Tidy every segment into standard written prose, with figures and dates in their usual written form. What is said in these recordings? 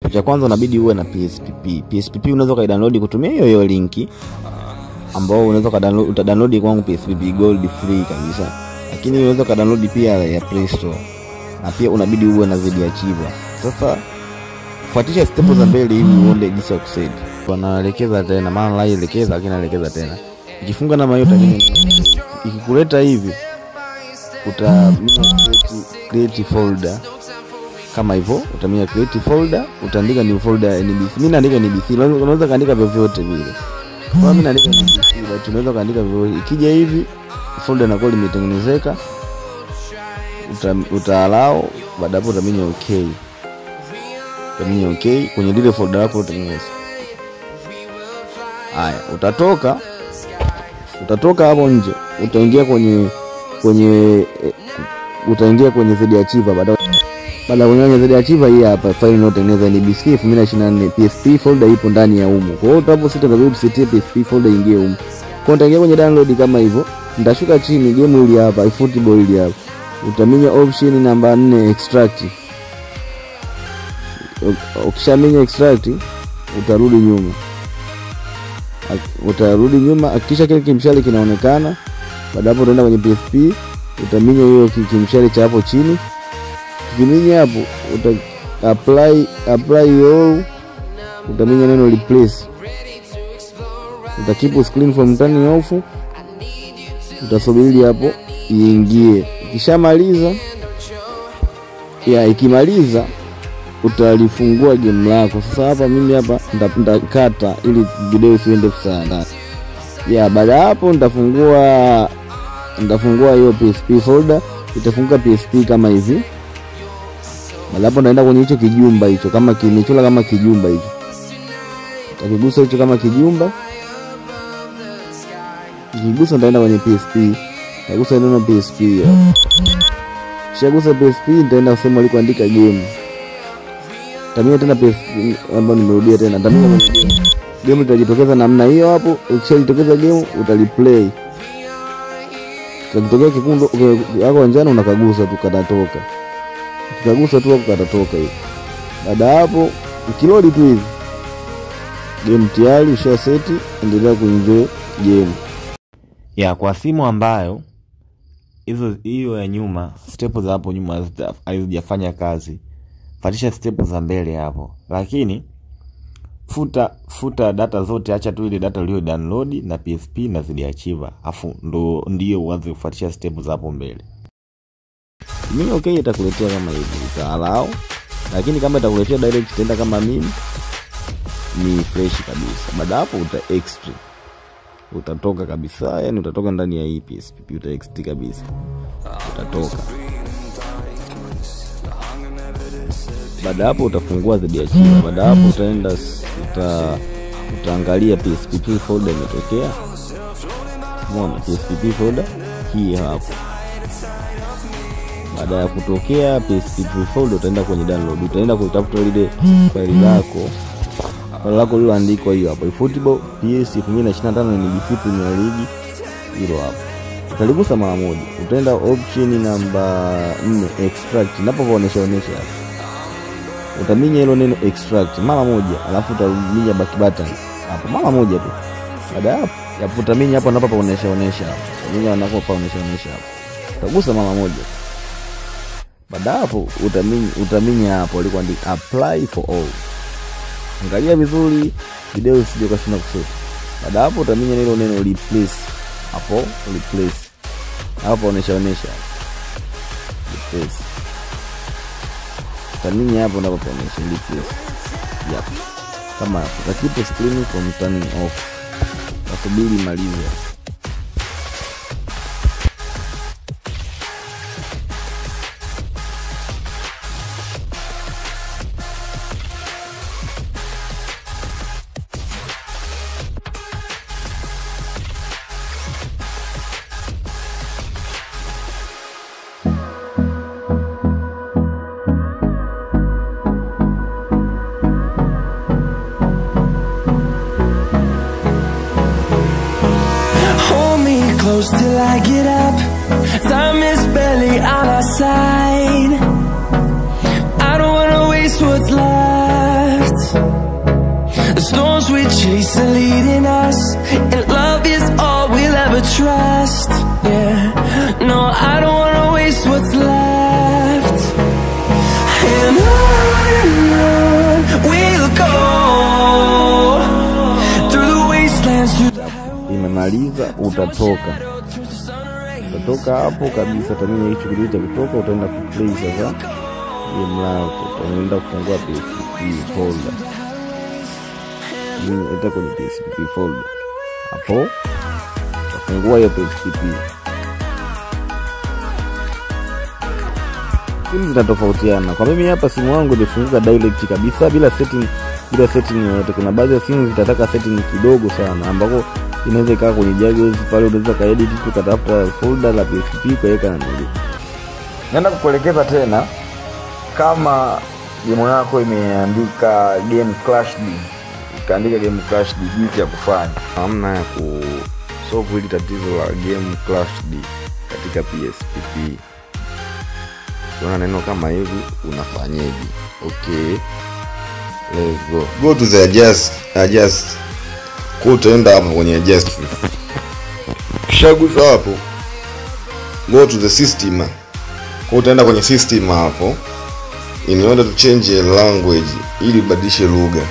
Kitu cha kwanza unabidi uwe na PSPP. PSPP unaweza ka-download kutumia hiyo linki ambao unaweza ka-download kwangu PSPP Gold free kabisa. Lakini unaweza ka-download pia ya Play Store. Na pia unabidi uwe na ZArchiver. Sasa fuatisha step za mbele hivi uone jinsi ya kuset. Wanaelekeza tena, maana naelekeza lakini naelekeza tena. Ukifunga na mayo ikikuleta hivi utamia create folder kama hivyo, utamia create folder, utaandika new folder NBC. Mimi naandika NBC, unaweza kaandika vyovyote vile. Kwa mimi naandika NBC, but unaweza kaandika vyovyote. Ikija hivi folder inakuwa limetengenezeka, utaalao, baada hapo utaminya okay. Utaminya okay kwenye ile folder yako utengeneza. Haya, utatoka hapo nje, utaingia kwenye ZArchiver. Baada ya ZArchiver hii hapa file inotengeneza NBC 2024 PSP folder ipo ndani ya humo. Kwa hiyo utaposita karibu set PSP folder ingie humo. Kwa utaingia kwenye download kama hivyo, nitashuka chini game hili hapa, football hili hapa. Utaminya option namba 4 extract. Ukishaminya extract utarudi nyuma, hakikisha kile kimshale kinaonekana. Baada hapo utaenda kwenye PSP, utaminya hiyo kimshale cha hapo chini. Ukiminya hapo apply all, utaminya neno replace. Utakeep screen from turning off, utasubiri hapo iingie. Ikishamaliza ikimaliza utalifungua game lako. Sasa hapa mimi hapa nitakata ili video isiende sana. Baada hapo nitafungua hiyo PSP folder, itafunguka PSP kama hivi. Baada hapo naenda kwenye hicho kijumba hicho, kama kimechora kama kijumba hicho. Utakigusa hicho kama kijumba. Ukigusa nitaenda kwenye PSP. Nitagusa neno PSP. Kishagusa PSP nitaenda sehemu alikoandika game. Tamia tena PSP ambayo nimerudia tena. Tamia game itajitokeza namna hiyo hapo. Ukishajitokeza game utaliplay. Ukitokea kikundo yako njano unakagusa tu katatoka. Ukikagusa tu hapo katatoka hiyo. Baada hapo ukilodi tu hivi game tayari usha seti, endelea kuenjoy game. Kwa simu ambayo hiyo ya nyuma, step za hapo nyuma hazijafanya kazi, fuatisha step za mbele hapo. Lakini futa data zote, acha tu ile data uliyo download na PSP na ZArchiver. Afu ndio uanze kufuatisha step za hapo mbele. Mimi okay itakuletea kama hivi, utaalao. Lakini kama itakuletea direct tenda kama mimi, ni fresh kabisa. Baada hapo extract. Utatoka kabisa, yani utatoka ndani ya hii PSP, extract kabisa. Utatoka. Baada hapo utafungua ZArchiver. Baada hapo utaangalia PSP folder imetokea. Umeona PSP folder hii hapo. Baada ya kutokea PSP folder utaenda kwenye download. Utaenda kutafuta ile file lako. File lako lililoandikwa hiyo hapo, football PS 2025 NBC Premier League hilo hapo. Utaligusa mara moja. Utaenda option namba 4 extract. Ninapoonyesha hapo, utaminya hilo neno extract mara moja, alafu utaminya back button hapo mara moja tu. Baada hapo utaminya hapo ninapoonyesha hapo. Utaminya ninapoonyesha hapo. Utagusa mara moja. Baada hapo utaminya hapo alikoandika apply for all. Angalia vizuri video usije ukashinda kusoma. Baada hapo utaminya hilo neno replace hapo, replace hapo onyesha replace. Utaminya hapo unapoonyesha replace. Kama utakeep screen from turning off. Usubiri malize. Close till I get up. Time is barely on our side. I don't wanna waste what's left. left. The storms we chase are leading us, and love is all we'll ever trust. Yeah, no, I don't wanna waste what's left. And on we'll go, through the wastelands, through the imemaliza utatoka hapo kabisa. Tamini hicho kitu cha kutoka, utaenda kuplay sasa game lako, utaenda kufungua PSP folder. Ita kwenye PSP folder hapo, utafungua hiyo PSP. Simu zinatofautiana. Kwa mimi hapa simu yangu imefunguka direct kabisa bila setting yoyote. Kuna baadhi ya simu zitataka setting kidogo sana, ambako inaweza kaa kwenye juggles pale, unaweza kaedit tu katafuta folder la PSP kaweka na nini. Naenda kukuelekeza tena, kama game yako imeandika game crashed, kaandika game crashed, jinsi ya kufanya, namna ya kusolve hili tatizo la game crashed katika PSP. Kuna neno kama hivi, unafanyaje? Okay, let's go to the adjust. Kwa utaenda hapo kwenye adjust, kishagusa hapo go to the system. Kwa utaenda kwenye system hapo, in order to change a language, ili ubadilishe lugha,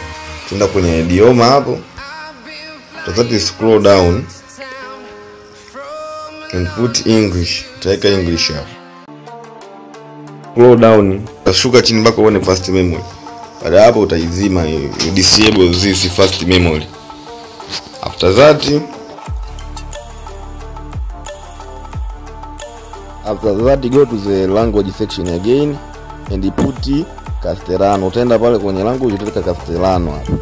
utaenda kwenye idioma hapo, utazati scroll down and put English, utaweka English hapo. Scroll down, utashuka chini mpaka uone fast memory. Baada hapo utaizima, disable this fast memory. After that go to the language section again and put Castellano. Utaenda pale kwenye language, utaweka Castellano hapo.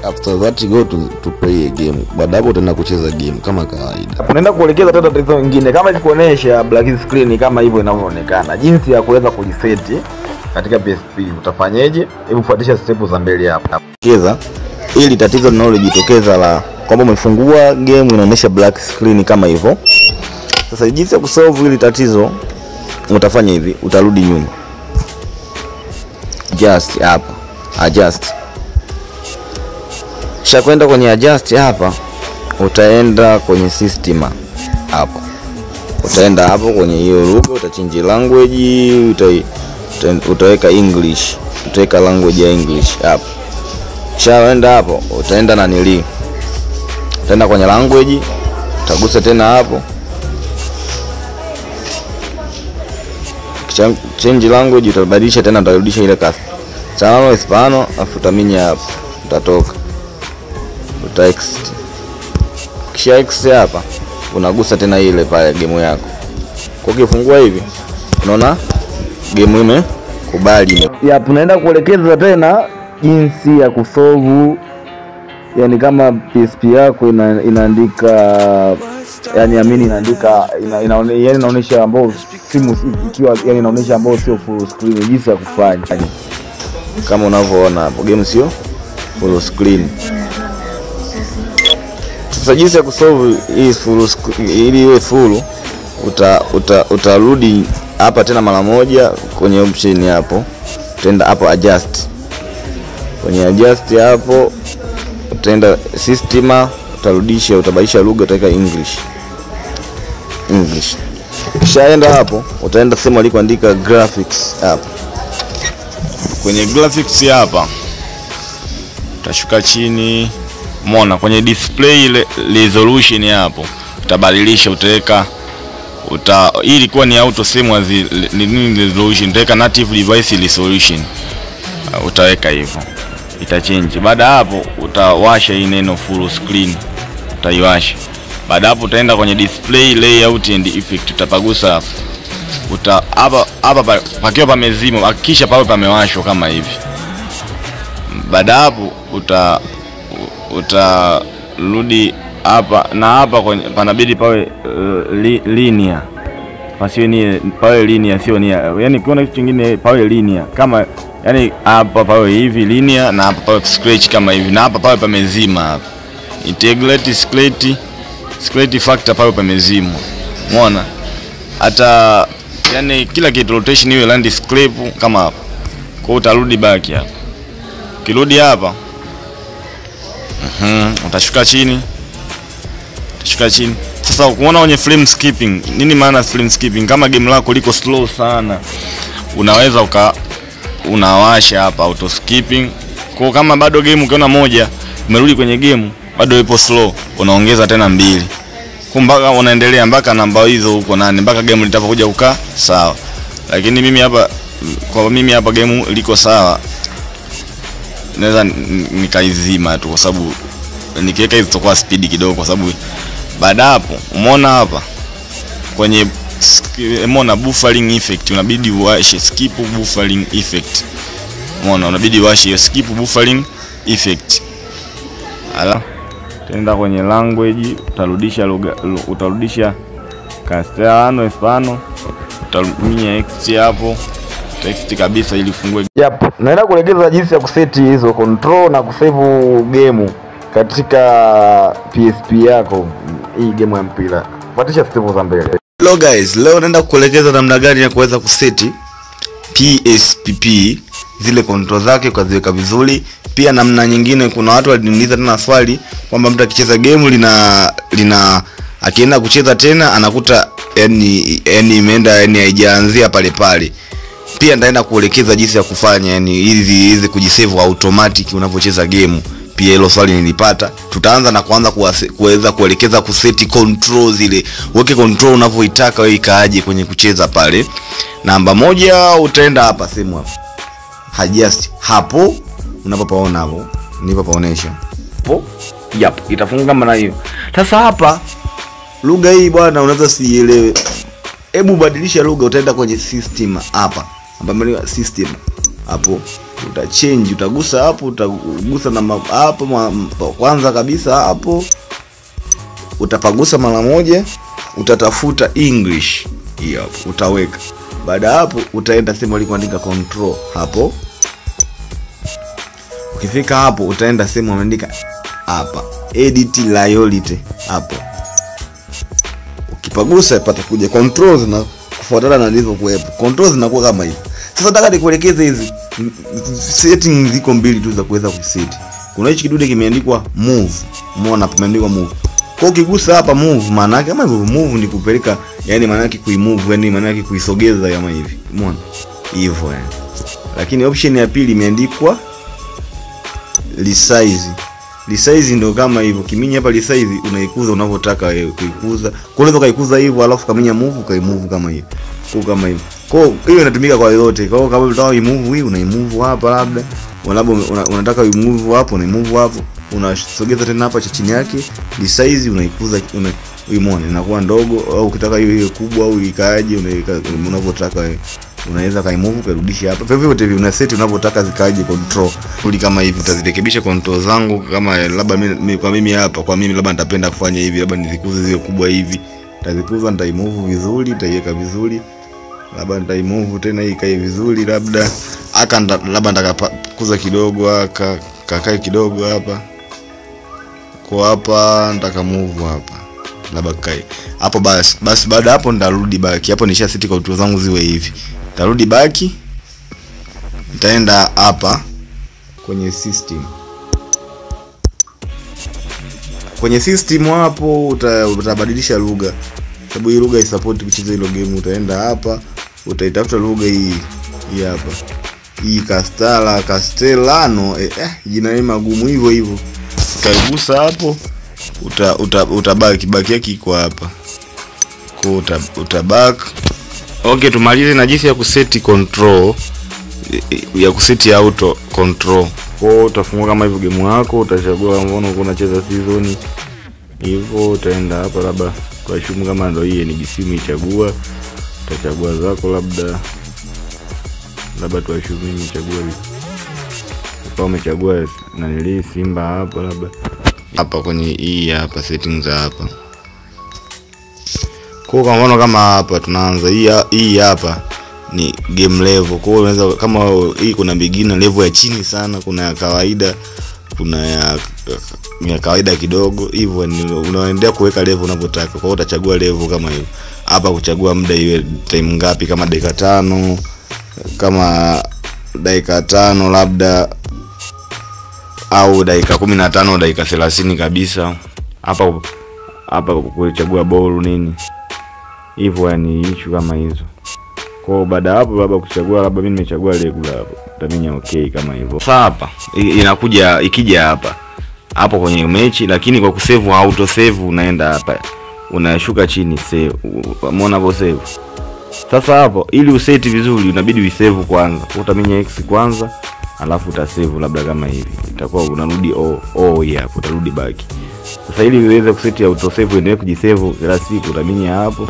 After that go to play a game. Baada hapo utaenda kucheza game kama kawaida. Unaenda kuelekeza tata tatizo nyingine, kama ikuonesha black screen kama hivyo inavyoonekana, jinsi ya kuweza kuliset katika PSP utafanyaje? Hebu fuatisha step za mbele hapa. Kuelekeza ili tatizo linalojitokeza la kwamba umefungua game inaonyesha black screen kama hivyo. Sasa jinsi ya kusolve hili tatizo, utafanya hivi, utarudi nyuma. Just hapa, adjust. Kisha kwenda kwenye adjust hapa, utaenda kwenye system hapo. Utaenda hapo kwenye hiyo lugha, utachange language, utaweka English, utaweka language ya English hapo. Kisha enda hapo, utaenda na nili. Utaenda kwenye language, utagusa tena hapo. Kisha change language, utabadilisha tena, utarudisha ile kasi. Channel Hispano, afu utaminya hapo, utatoka. Text. Kisha X hapa, unagusa tena ile pale game yako. Kwa ukifungua hivi, unaona game imekubali. Yep, tunaenda kuelekeza tena jinsi ya kusolve, yani kama PSP yako inaandika, yani amini inaandika inaonyesha ambao simu ikiwa yani inaonyesha ambao sio full screen, jinsi ya kufanya. Kama unavyoona hapo game sio full screen. Sasa jinsi ya kusolve hii full ili iwe full, utarudi hapa tena mara moja kwenye option hapo, utaenda hapo adjust. Kwenye adjust hapo utaenda system, utarudisha, utabadilisha lugha, utaweka English. Kisha enda hapo, utaenda sehemu alikoandika graphics hapo. Kwenye graphics hapa utashuka chini, umeona kwenye display resolution hapo, utabadilisha, utaweka ili kuwa ni auto same as resolution, utaweka native device resolution, utaweka hivyo, itachange. Baada hapo utawasha hii neno full screen, utaiwasha. Baada hapo utaenda kwenye display layout and effect, utapagusa hapo. Hapa pakiwa pamezima, hakikisha pawe pamewashwa kama hivi. Baada hapo utarudi hapa, na hapa panabidi pawe linear, pasiwe ni pawe linear, sio ni yani kuna kitu kingine, pawe linear kama yani hapa pawe hivi linear, na hapa pawe scratch kama hivi, na hapa pawe pamezima hapa. Integrate scratch security factor pale pamezimwa. Umeona? Hata yani kila kitu rotation iwe landscape kama hapa. Kwa hiyo utarudi back hapa. Ukirudi hapa utashuka chini. Utashuka chini. Sasa ukiona kwenye frame skipping, nini maana frame skipping? Kama game lako liko slow sana, unaweza unawasha hapa auto skipping. Kwa kama bado game ukiona moja umerudi kwenye game bado ipo slow, unaongeza tena 2. Mpaka unaendelea mpaka namba hizo huko 8 mpaka game litapokuja kukaa sawa. Lakini mimi hapa game liko sawa, naweza nikaizima tu kwa sababu nikiweka hizo itakuwa speed kidogo, kwa sababu baada hapo umeona hapa kwenye umeona buffering effect, unabidi uwashe skip buffering effect. Umeona unabidi uwashe skip buffering effect. Ala, tenda kwenye language, utarudisha Castellano, Hispano, utatumia text hapo, text kabisa ili ufungue. Naenda kuelekeza jinsi ya kuseti hizo control na kusave game katika PSP yako, hii game ya mpira. Fuatisha step za mbele. Hello guys, leo naenda kuelekeza namna gani ya kuweza kuseti PSPP zile control zake kwa ziweka vizuri. Pia namna nyingine, kuna watu waliniuliza tena swali kwamba mtu akicheza game lina akienda kucheza tena anakuta yani imeenda yani haijaanzia pale pale. Pia ndaenda kuelekeza jinsi ya kufanya yani hizi kujisave automatic unapocheza game. Pia hilo swali nilipata. Tutaanza na kuweza kuelekeza kuseti control zile. Weke control unavyoitaka wewe ikaaje kwenye kucheza pale. Namba 1 utaenda hapa sehemu hapa. Adjust hapo unapopaona hapo. Nipapaonesha. Hapo. Itafunga kama na hiyo. Sasa hapa lugha hii bwana unaweza sielewe. Hebu badilisha lugha, utaenda kwenye system hapa. Ambapo ni system. Hapo utachange, utagusa hapo, utagusa na hapo kwanza kabisa hapo. Utapagusa mara moja, utatafuta English. Hiyo hapo utaweka. Baada hapo utaenda sehemu iliyoandika control hapo. Ukifika hapo utaenda sehemu imeandika hapa edit loyalty hapo. Ukipagusa patakuja controls na kufuatana na ndivyo kuwepo. Controls zinakuwa kama hivi. Sasa nataka nikuelekeze hizi settings ziko mbili tu za kuweza kuseti. Kuna hichi kidude kimeandikwa move. Umeona pameandikwa move. Kwa ukigusa hapa move, maana yake kama hivyo move ni kupeleka, yani maana yake kuimove, yani maana yake kuisogeza kama hivi. Umeona? Hivyo yani. Lakini option ya pili imeandikwa resize. Resize ndio kama hivyo. Kiminya hapa resize unaikuza unavyotaka wewe kuikuza. Kwa unaweza kaikuza hivyo alafu kaminya move kaimove kama hiyo. Kwa kama hivyo. Kwa hiyo inatumika kwa yote. Kwa hiyo kama unataka uimove hii unaimove hapa labda. Unataka uimove hapo unaimove hapo. Unasogeza tena hapa chini yake. Resize unaikuza uimone inakuwa ndogo, au ukitaka hiyo kubwa au ikaaje unavyotaka wewe. Unaweza kaimove kurudisha hapa. Kwa hivyo una set unavyotaka zikaaje control. Kuli kama hivi utazirekebisha control zangu kama labda mimi hapa kwa mimi labda nitapenda kufanya hivi, labda nizikuze ziwe kubwa hivi. Nitazikuza, nitaimove vizuri, nitaiweka vizuri. Labda nitaimove tena hii ikae vizuri, labda labda nitakakuza kidogo kakae kidogo hapa. Kwa hapa nitaka move hapa. Labda kae. Hapo basi baada hapo nitarudi back. Hapo nisha set control zangu ziwe hivi. Tarudi back. Nitaenda hapa kwenye system. Kwenye system hapo utabadilisha lugha. Sababu hii lugha isupport kucheza hilo game. Utaenda hapa, utaitafuta lugha hii hapa. Hii Castellano, jina ni magumu hivyo hivyo. Utaigusa hapo, utabaki yake iko hapa. Kwa utabaki. Okay, tumalize na jinsi ya kuseti control, ya kuseti auto control. Kwa utafungua kama hivyo game yako, utachagua mfano uko unacheza season hivyo, utaenda hapa labda kwa shumu kama ndio hii ni gisimu ichagua, utachagua zako labda tuashumu mimi chagua hivi. Kwa umechagua na nili Simba hapa labda hapa kwenye hii hapa settings hapa. Kwa mfano kama hapa tunaanza hii hapa ni game level. Kwa hiyo unaweza kama hii kuna beginner level ya chini sana, kuna ya kawaida, kuna ya kawaida kidogo hivyo, unaendelea kuweka level unapotaka. Kwa hiyo utachagua level kama hiyo. Hapa kuchagua muda iwe time ngapi, kama dakika 5, kama dakika 5 labda, au dakika 15, dakika 30 kabisa. Hapa kuchagua ball nini hivyo, yani issue kama hizo. Kwa baada hapo labda kuchagua, labda mimi nimechagua regular hapo, utaminya okay kama hivyo. Sasa hapa inakuja, ikija hapo kwenye mechi, lakini kwa kusave auto save unaenda hapa, unashuka chini save, umeona hapo save. Sasa hapo ili useti vizuri unabidi uisave kwanza, utaminya X kwanza, alafu utasave labda kama hivi, itakuwa unarudi hapo, utarudi back. Sasa ili uweze kuseti auto save endelee kujisave kila siku, utaminya hapo,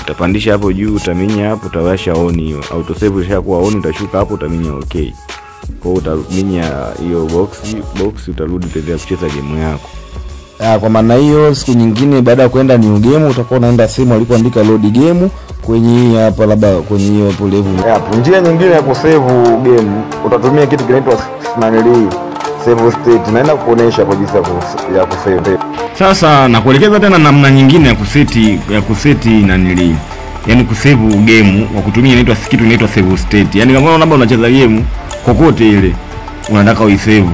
utapandisha hapo juu, utaminya hapo, utawasha on hiyo auto save, ishakuwa on, utashuka hapo, utaminya okay. Kwa hiyo utaminya hiyo box, utarudi tena kucheza game yako. Kwa maana hiyo siku nyingine baada ya kwenda new game utakuwa unaenda sehemu alipoandika load game kwenye hapa, labda kwenye hiyo hapo level. Hapo njia nyingine ya kusave game utatumia kitu kinaitwa save state, naenda kuonesha hapo jinsi ya kusave. Sasa nakuelekeza tena namna nyingine ya kuseti nanili, yani kusave game kwa kutumia inaitwa kitu inaitwa save state. Yani kama labda unacheza game kokote ile unataka uisave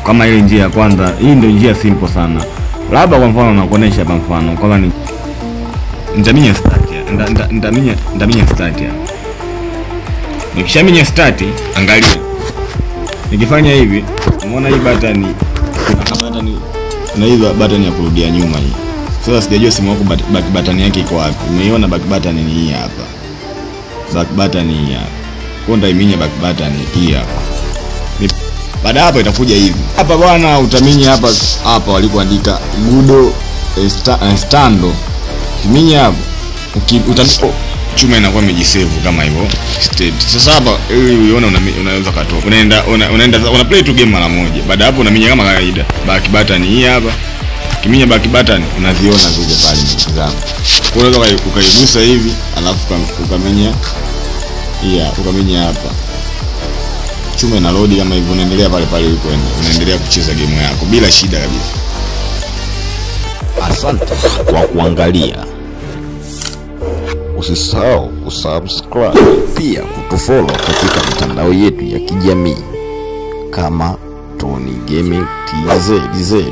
kama ile njia ya kwanza, hii ndio njia simple sana. Labda kwa mfano nakuonesha kwa mfano kama ni nitaminya start, nitaminya start ya. Nikishaminya start, angalia. Nikifanya hivi, umeona hii button na hii button ya kurudia nyuma hii. Sasa sijajua simu yako back button yake iko wapi. Umeiona back button ni hii hapa. Back button hii hapa. Kwa ndio iminya back button hii hapa. Baada hapo itakuja hivi. Hapa bwana utaminya hapa walikoandika Gudo Stando. Kiminya hapo chuma inakuwa imejisave kama hivyo state. Sasa hapa ili uone unaweza katoka. Una play tu game mara moja. Baada hapo unaminya kama kawaida. Back button hii hapa. Kiminya back button unaziona zile pale mtazamo. Kwa hiyo unaweza ukaigusa hivi alafu ukaminya hii hapa, ukaminya hapa. Chuma ina load kama hivyo, unaendelea pale pale ulipoenda. Unaendelea kucheza game yako bila shida kabisa. Asante kwa kuangalia. Usisahau kusubscribe, pia kutufollow katika mitandao yetu ya kijamii kama Tony Gaming TZ.